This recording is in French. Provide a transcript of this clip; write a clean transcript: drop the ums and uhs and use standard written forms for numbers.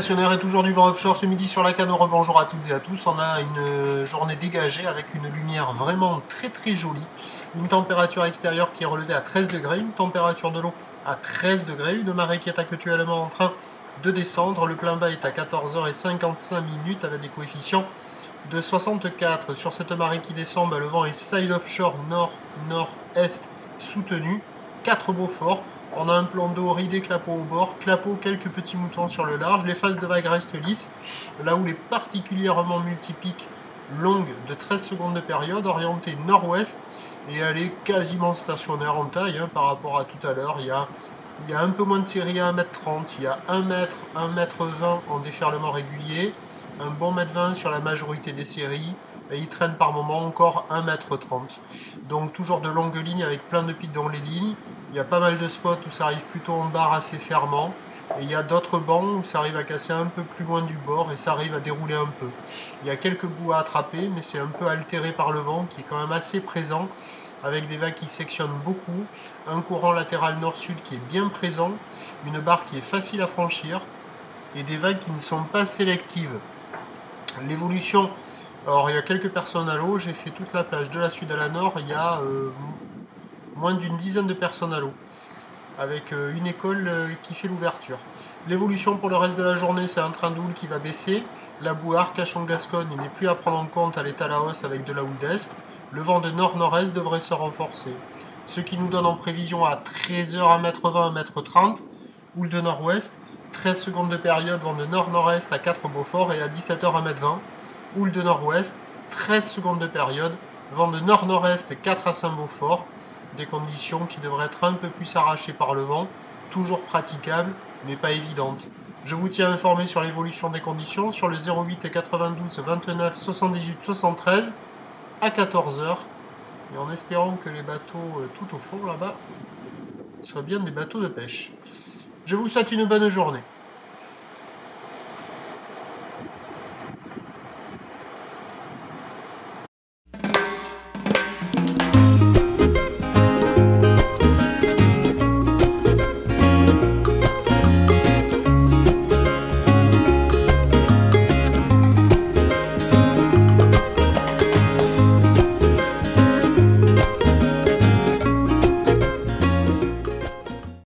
stationnaire et toujours du vent offshore ce midi sur la canne. Bonjour à toutes et à tous. On a une journée dégagée avec une lumière vraiment très jolie. Une température extérieure qui est relevée à 13 degrés, une température de l'eau à 13 degrés, une marée qui est actuellement en train de descendre. Le plein bas est à 14h55 avec des coefficients de 64. Sur cette marée qui descend, le vent est side offshore nord-nord-est soutenu. 4 Beaufort. On a un plan d'eau ridé, clapot au bord, clapot, quelques petits moutons sur le large. Les phases de vague restent lisses. Là où les particulièrement multipiques longues de 13 secondes de période, orientée nord-ouest, et elle est quasiment stationnaire en taille par rapport à tout à l'heure. Il y a un peu moins de série à 1m30, il y a 1 m, 1m20 en déferlement régulier, un bon 1m20 sur la majorité des séries, et il traîne par moment encore 1m30. Donc toujours de longues lignes avec plein de pics dans les lignes. Il y a pas mal de spots où ça arrive plutôt en barre assez fermement. Et il y a d'autres bancs où ça arrive à casser un peu plus loin du bord et ça arrive à dérouler un peu. Il y a quelques bouts à attraper, mais c'est un peu altéré par le vent qui est quand même assez présent, avec des vagues qui sectionnent beaucoup, un courant latéral nord-sud qui est bien présent, une barre qui est facile à franchir, et des vagues qui ne sont pas sélectives. L'évolution, alors il y a quelques personnes à l'eau, j'ai fait toute la plage de la sud à la nord, il y a moins d'une dizaine de personnes à l'eau, avec une école qui fait l'ouverture. L'évolution pour le reste de la journée, c'est un train de houle qui va baisser. La boue Arcachon-Gascogne n'est plus à prendre en compte, elle est à la hausse avec de la houle d'est. Le vent de nord-nord-est devrait se renforcer. Ce qui nous donne en prévision à 13h 1m20, 1m30, houle de nord-ouest, 13 secondes de période, vent de nord-nord-est à 4 Beaufort et à 17h 1m20, houle de nord-ouest, 13 secondes de période, vent de nord-nord-est 4 à 5 Beaufort, des conditions qui devraient être un peu plus arrachées par le vent, toujours praticables, mais pas évidentes. Je vous tiens informé sur l'évolution des conditions sur le 08 92 29 78 73 à 14h, et en espérant que les bateaux tout au fond là-bas soient bien des bateaux de pêche. Je vous souhaite une bonne journée.